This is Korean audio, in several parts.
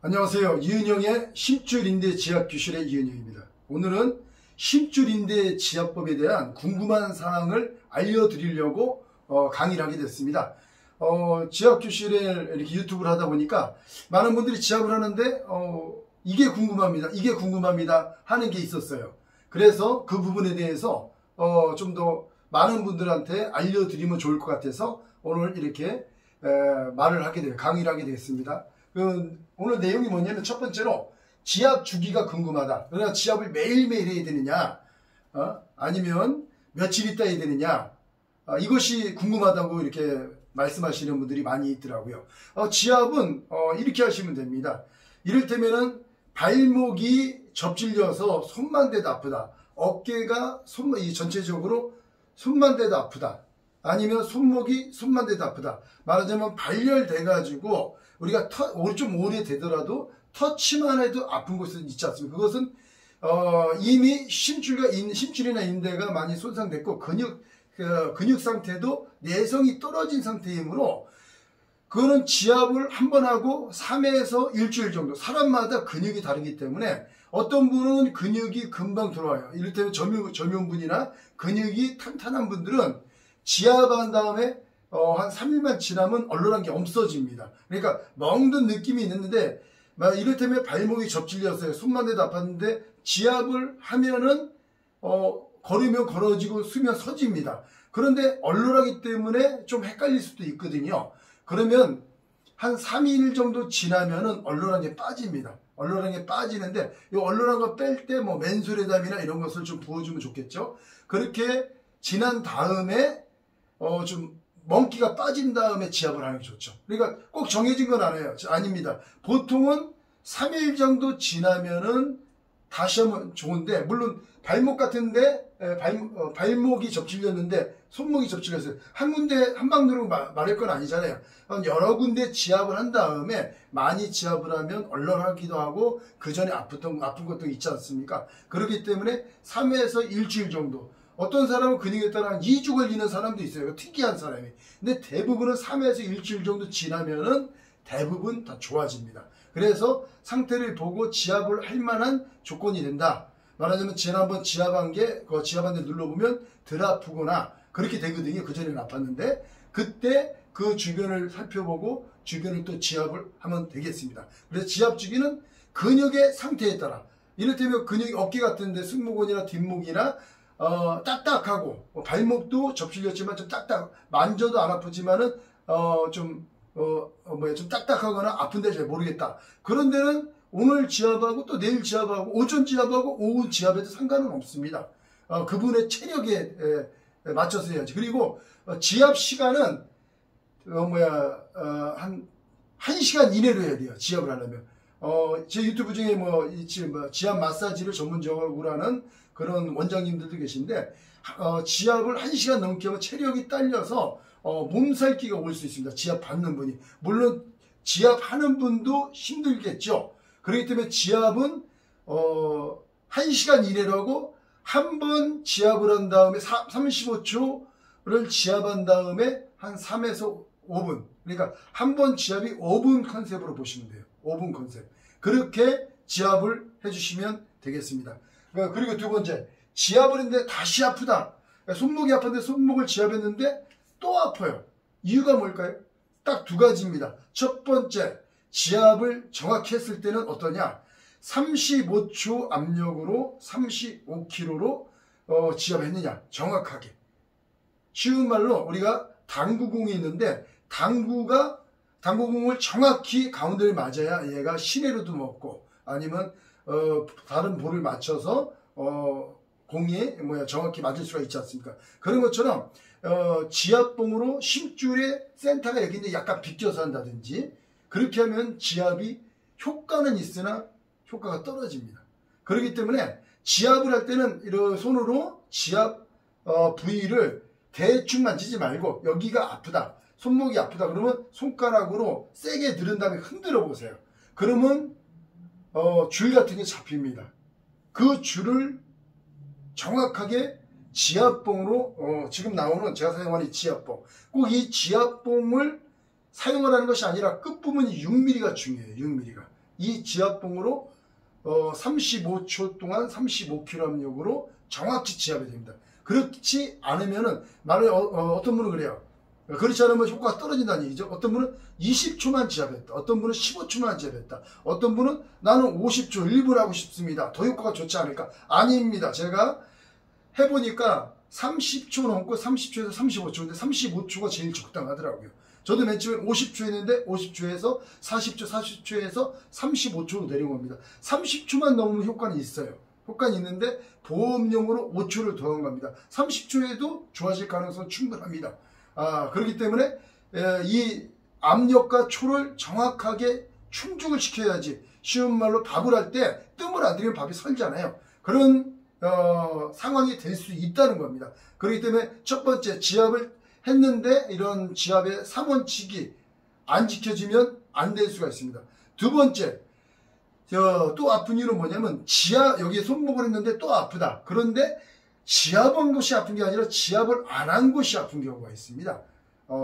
안녕하세요. 이은영의 심줄인대 지압교실의 이은영입니다. 오늘은 심줄인대 지압법에 대한 궁금한 사항을 알려드리려고 강의를 하게 됐습니다. 지압교실에 이렇게 유튜브를 하다 보니까 많은 분들이 지압을 하는데 이게 궁금합니다 하는 게 있었어요. 그래서 그 부분에 대해서 좀 더 많은 분들한테 알려드리면 좋을 것 같아서 오늘 이렇게 강의를 하게 되겠습니다. 오늘 내용이 뭐냐면 첫 번째로 지압 주기가 궁금하다. 그러나 지압을 매일매일 해야 되느냐 아니면 며칠 있다 해야 되느냐 이것이 궁금하다고 이렇게 말씀하시는 분들이 많이 있더라고요. 지압은 이렇게 하시면 됩니다. 이를테면은 발목이 접질려서 손만 대도 아프다. 어깨가 전체적으로 손만 대도 아프다. 아니면 손만 대도 아프다. 말하자면 발열돼 가지고 우리가 좀 오래되더라도 터치만 해도 아픈 곳은 있지 않습니까? 그것은 이미 심줄이나 인대가 많이 손상됐고 근육 상태도 내성이 떨어진 상태이므로 그거는 지압을 한 번 하고 3회에서 일주일 정도, 사람마다 근육이 다르기 때문에 어떤 분은 근육이 금방 들어와요. 이를테면 젊은분이나 근육이 탄탄한 분들은 지압한 다음에 한 3일만 지나면 얼얼한 게 없어집니다. 그러니까 멍든 느낌이 있는데 이를테면 발목이 접질렸어요. 손만 대도 아팠는데 지압을 하면은 걸으면 걸어지고 서면 서집니다. 그런데 얼얼하기 때문에 좀 헷갈릴 수도 있거든요. 그러면 한 3일 정도 지나면은 얼얼한 게 빠집니다. 얼얼한 게 빠지는데 이 얼얼한 거 뺄 때 맨솔에담이나 이런 것을 좀 부어주면 좋겠죠. 그렇게 지난 다음에 좀 멍기가 빠진 다음에 지압을 하는 게 좋죠. 그러니까 꼭 정해진 건 아닙니다. 보통은 3일 정도 지나면은 다시 하면 좋은데, 물론 발목 같은데 발목이 접질렸는데 손목이 접질렸어요. 한 군데 한 방 누르고 말할 건 아니잖아요. 여러 군데 지압을 한 다음에 많이 지압을 하면 얼얼하기도 하고 그 전에 아픈 것도 있지 않습니까? 그렇기 때문에 3회에서 일주일 정도. 어떤 사람은 근육에 따라 한 2주 걸리는 사람도 있어요. 특이한 사람이. 근데 대부분은 3회에서 일주일 정도 지나면은 대부분 다 좋아집니다. 그래서 상태를 보고 지압을 할 만한 조건이 된다. 말하자면 지난번 지압한 데 눌러보면 덜 아프거나 그렇게 되거든요. 그전에는 아팠는데 그때 그 주변을 살펴보고 주변을 또 지압을 하면 되겠습니다. 그래서 지압 주기는 근육의 상태에 따라, 이를테면 근육이 어깨 같은데 승모근이나 뒷목이나 딱딱하고 발목도 접질렸지만 좀 만져도 안 아프지만은 좀 딱딱하거나 아픈데 잘 모르겠다. 그런 데는 오늘 지압하고 또 내일 지압하고 오전 지압하고 오후 지압해도 상관은 없습니다. 그분의 체력에 맞춰서 해야지. 그리고 지압 시간은 한 1시간 이내로 해야 돼요. 지압을 하려면. 제 유튜브 중에 지압 마사지를 전문적으로 하는 그런 원장님들도 계신데 지압을 1시간 넘게 하면 체력이 딸려서 몸살기가 올 수 있습니다. 지압 받는 분이. 물론 지압하는 분도 힘들겠죠. 그렇기 때문에 지압은 1시간 이내로 하고 한 번 지압을 한 다음에 35초를 지압한 다음에 한 3에서 5분. 그러니까 한 번 지압이 5분 컨셉으로 보시면 돼요. 5분 컨셉. 그렇게 지압을 해주시면 되겠습니다. 그리고 두 번째, 지압을 했는데 다시 아프다. 손목이 아픈데 손목을 지압했는데 또 아파요. 이유가 뭘까요? 딱 두 가지입니다. 첫 번째, 지압을 정확히 했을 때는 어떠냐? 35초 압력으로 35kg로 지압했느냐? 정확하게. 쉬운 말로 우리가 당구공이 있는데 당구공을 정확히 가운데를 맞아야 얘가 시내로도 먹고 아니면 다른 볼을 맞춰서 공이 정확히 맞을 수가 있지 않습니까? 그런 것처럼 지압봉으로 심줄의 센터가 여기인데 약간 비껴서 한다든지 그렇게 하면 지압이 효과는 있으나 효과가 떨어집니다. 그렇기 때문에 지압을 할 때는 이런 손으로 지압 부위를 대충 만지지 말고 여기가 아프다, 손목이 아프다 그러면 손가락으로 세게 들은 다음에 흔들어 보세요. 그러면 줄 같은 게 잡힙니다. 그 줄을 정확하게 지압봉으로 지금 나오는 제가 사용하는 이 지압봉, 꼭 이 지압봉을 사용을 하는 것이 아니라 끝부분이 6mm가 중요해요. 6mm가. 이 지압봉으로 35초 동안 35kg 압력으로 정확히 지압이 됩니다. 그렇지 않으면은 어떤 분은 그래요. 그렇지 않으면 효과가 떨어진다는 얘기죠. 어떤 분은 20초만 지압했다. 어떤 분은 15초만 지압했다. 어떤 분은 나는 50초 1분 하고 싶습니다. 더 효과가 좋지 않을까? 아닙니다. 제가 해보니까 30초 넘고 30초에서 35초. 근데 35초가 제일 적당하더라고요. 저도 맨 처음에 50초 했는데 50초에서 40초, 40초에서 35초로 내려온 겁니다. 30초만 넘으면 효과는 있어요. 효과는 있는데 보험용으로 5초를 더한 겁니다. 30초에도 좋아질 가능성은 충분합니다. 그렇기 때문에 이 압력과 초를 정확하게 충족을 시켜야지, 쉬운 말로 밥을 할 때 뜸을 안 들이면 밥이 설잖아요. 그런 상황이 될 수 있다는 겁니다. 그렇기 때문에 첫 번째, 지압을 했는데 이런 지압의 3원칙이 안 지켜지면 안 될 수가 있습니다. 두 번째, 또 아픈 이유는 뭐냐면 여기에 손목을 했는데 또 아프다. 그런데 지압한 곳이 아픈 게 아니라 지압을 안 한 곳이 아픈 경우가 있습니다.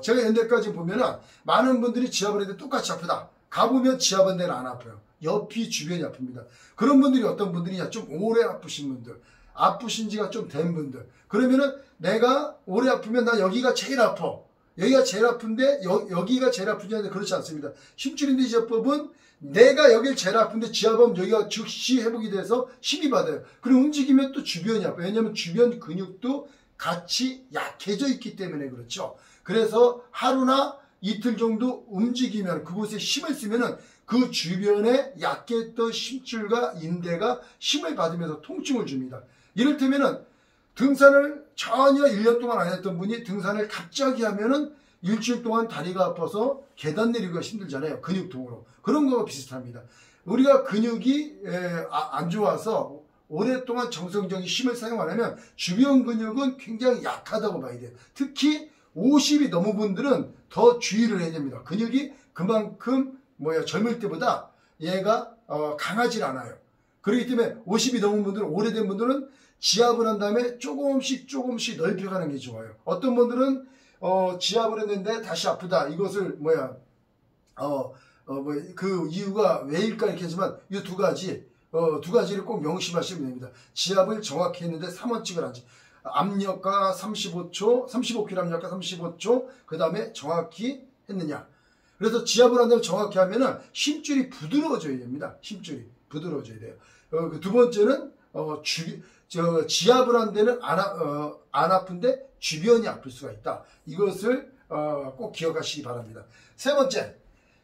제가 연대까지 보면은 많은 분들이 지압을 했는데 똑같이 아프다. 가보면 지압한 데는 안 아파요. 옆이 주변이 아픕니다. 그런 분들이 어떤 분들이냐, 좀 오래 아프신 분들, 아프신 지가 좀 된 분들. 그러면은 내가 오래 아프면 나 여기가 제일 아파. 여기가 제일 아픈데 여기가 제일 아픈지 하는데 그렇지 않습니다. 힘줄인대 지압법은 내가 여길 제일 아픈데 지압하면 여기가 즉시 회복이 돼서 힘이 받아요. 그리고 움직이면 또 주변이 아파요. 왜냐하면 주변 근육도 같이 약해져 있기 때문에 그렇죠. 그래서 하루나 이틀 정도 움직이면, 그곳에 힘을 쓰면은 그 주변에 약했던 힘줄과 인대가 힘을 받으면서 통증을 줍니다. 이를테면은 등산을 전혀 1년 동안 안 했던 분이 등산을 갑자기 하면은 일주일 동안 다리가 아파서 계단 내리기가 힘들잖아요. 근육통으로. 그런 거와 비슷합니다. 우리가 근육이 안 좋아서 오랫동안 정성적인 힘을 사용 안 하면 주변 근육은 굉장히 약하다고 봐야 돼요. 특히 50이 넘은 분들은 더 주의를 해야 됩니다. 근육이 그만큼 젊을 때보다 얘가 강하질 않아요. 그렇기 때문에 50이 넘은 분들은, 오래된 분들은 지압을 한 다음에 조금씩 넓혀가는 게 좋아요. 어떤 분들은 지압을 했는데 다시 아프다. 이것을 그 이유가 왜일까 이렇게 하지만 이 두 가지를 꼭 명심하시면 됩니다. 지압을 정확히 했는데 3원칙을 하지. 압력과 35kg 압력과 35초, 그 다음에 정확히 했느냐. 그래서 지압을 한다면 정확히 하면은 힘줄이 부드러워져야 됩니다. 힘줄이 부드러워져야 돼요. 그 두 번째는 지압을 한 데는 안 아픈데 주변이 아플 수가 있다. 이것을 꼭 기억하시기 바랍니다. 세 번째,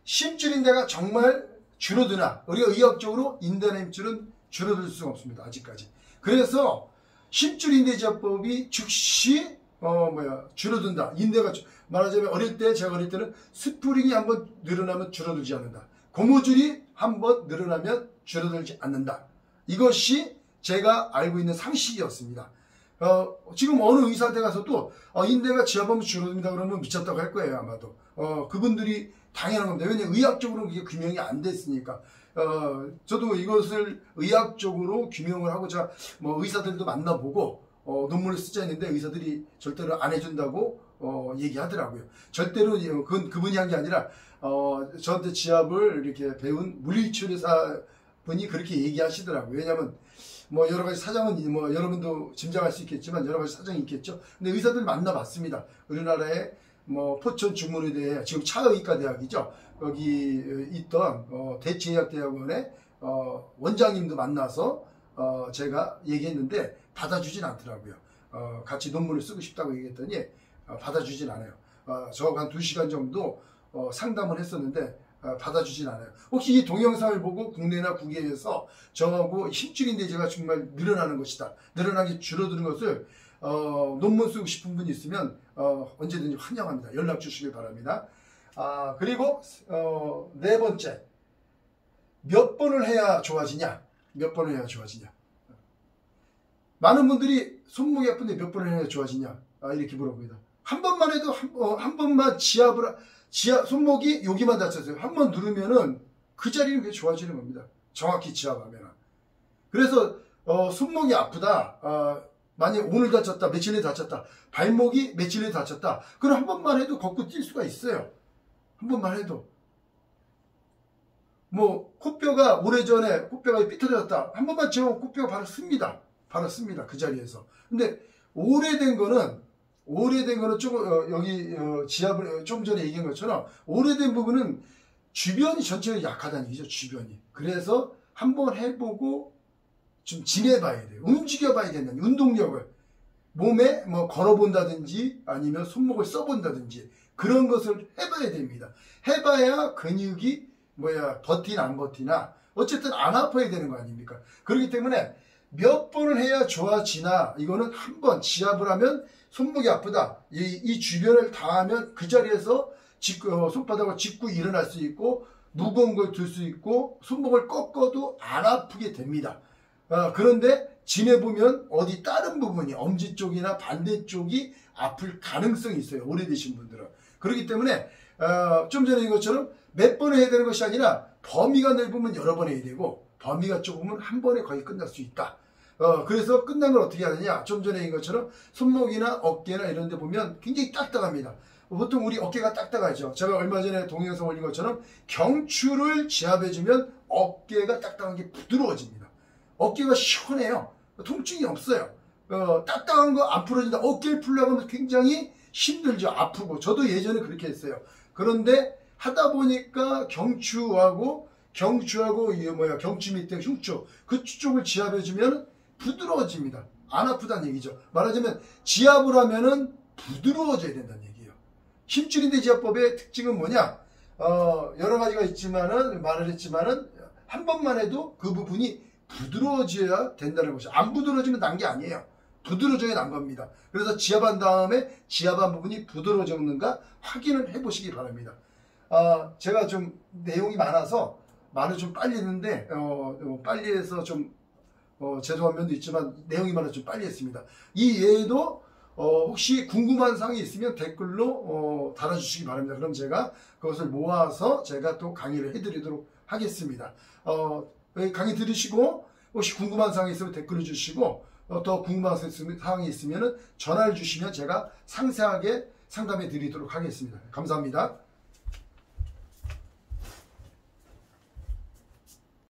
힘줄 인대가 정말 줄어드나. 우리가 의학적으로 인대나 힘줄은 줄어들 수가 없습니다. 아직까지. 그래서 힘줄 인대 지압법이 즉시 줄어든다. 인대가 말하자면 제가 어릴 때는 스프링이 한번 늘어나면 줄어들지 않는다. 고무줄이 한번 늘어나면 줄어들지 않는다. 이것이 제가 알고 있는 상식이었습니다. 지금 어느 의사한테 가서도 인대가 지압하면 줄어듭니다 그러면 미쳤다고 할 거예요, 아마도. 그분들이 당연한 겁니다. 왜냐하면 의학적으로 그게 규명이 안 됐으니까. 저도 이것을 의학적으로 규명을 하고자 의사들도 만나보고 논문을 쓰자 했는데 의사들이 절대로 안 해준다고 얘기하더라고요. 절대로 그분이 한 게 아니라 저한테 지압을 이렇게 배운 물리치료사 분이 그렇게 얘기하시더라고요. 왜냐하면 여러 가지 사정은 여러분도 짐작할 수 있겠지만 여러 가지 사정이 있겠죠. 근데 의사들 만나봤습니다. 우리나라에 포천 주문의대, 지금 차의과 대학이죠. 여기 있던 대치의학대학원의 원장님도 만나서 제가 얘기했는데 받아주진 않더라고요. 같이 논문을 쓰고 싶다고 얘기했더니 받아주진 않아요. 저하고 한 2시간 정도 상담을 했었는데 받아주진 않아요. 혹시 이 동영상을 보고 국내나 국외에서 저하고 힘줄 인대제가 정말 늘어나는 것이다, 늘어나게 줄어드는 것을 논문 쓰고 싶은 분이 있으면 언제든지 환영합니다. 연락 주시길 바랍니다. 그리고 네 번째, 몇 번을 해야 좋아지냐? 몇 번을 해야 좋아지냐? 많은 분들이 손목이 아픈데 몇 번을 해야 좋아지냐? 이렇게 물어봅니다. 한 번만 해도 한 번만 손목이 여기만 다쳤어요. 한 번 누르면은 그 자리는 그게 좋아지는 겁니다. 정확히 지압하면. 그래서 손목이 아프다. 만약 오늘 다쳤다, 며칠 전에 다쳤다, 발목이 며칠 전에 다쳤다. 그럼 한 번만 해도 걷고 뛸 수가 있어요. 한 번만 해도. 뭐 코뼈가 오래전에 코뼈가 삐뚤어졌다. 한 번만 재면 코뼈가 바로 씁니다. 바로 씁니다. 그 자리에서. 근데 오래된 거는 조금 여기 지압을 좀 전에 얘기한 것처럼 오래된 부분은 주변이 전체가 약하다는 얘기죠. 주변이. 그래서 한번 해보고 좀 지내봐야 돼요. 움직여봐야 된다는 운동력을 몸에 뭐 걸어본다든지 아니면 손목을 써본다든지 그런 것을 해봐야 됩니다. 해봐야 근육이 버티나 안 버티나 어쨌든 안 아파야 되는 거 아닙니까? 그렇기 때문에 몇 번을 해야 좋아지나 이거는 한 번 지압을 하면 손목이 아프다. 이 주변을 닿으면 그 자리에서 손바닥을 짚고 일어날 수 있고 무거운 걸 들 수 있고 손목을 꺾어도 안 아프게 됩니다. 그런데 지내보면 어디 다른 부분이 엄지 쪽이나 반대쪽이 아플 가능성이 있어요. 오래되신 분들은. 그렇기 때문에 좀 전에 이것처럼 몇 번 해야 되는 것이 아니라 범위가 넓으면 여러 번 해야 되고 범위가 좁으면 한 번에 거의 끝날 수 있다. 그래서 끝난 걸 어떻게 하느냐. 좀 전에 이것처럼 손목이나 어깨나 이런 데 보면 굉장히 딱딱합니다. 보통 우리 어깨가 딱딱하죠. 제가 얼마 전에 동영상 올린 것처럼 경추를 지압해주면 어깨가 딱딱한 게 부드러워집니다. 어깨가 시원해요. 통증이 없어요. 딱딱한 거 안 풀어진다. 어깨를 풀려고 하면 굉장히 힘들죠. 아프고. 저도 예전에 그렇게 했어요. 그런데 하다 보니까 경추하고 경추 밑에 흉추 그쪽을 지압해주면 부드러워집니다. 안 아프다는 얘기죠. 말하자면 지압을 하면은 부드러워져야 된다는 얘기예요. 힘줄인대 지압법의 특징은 뭐냐? 여러 가지가 있지만은 말을 했지만은 한 번만 해도 그 부분이 부드러워져야 된다는 것이죠. 안 부드러워지면 난 게 아니에요. 부드러워져야 난 겁니다. 그래서 지압한 다음에 지압한 부분이 부드러워졌는가 확인을 해보시기 바랍니다. 제가 좀 내용이 많아서 말을 좀 빨리 했는데 빨리 해서 좀 죄송한 면도 있지만 내용이 많아서 좀 빨리 했습니다. 이 외에도 혹시 궁금한 사항이 있으면 댓글로 달아주시기 바랍니다. 그럼 제가 그것을 모아서 제가 또 강의를 해드리도록 하겠습니다. 강의 들으시고 혹시 궁금한 사항이 있으면 댓글을 주시고 더 궁금한 사항이 있으면 전화를 주시면 제가 상세하게 상담해 드리도록 하겠습니다. 감사합니다.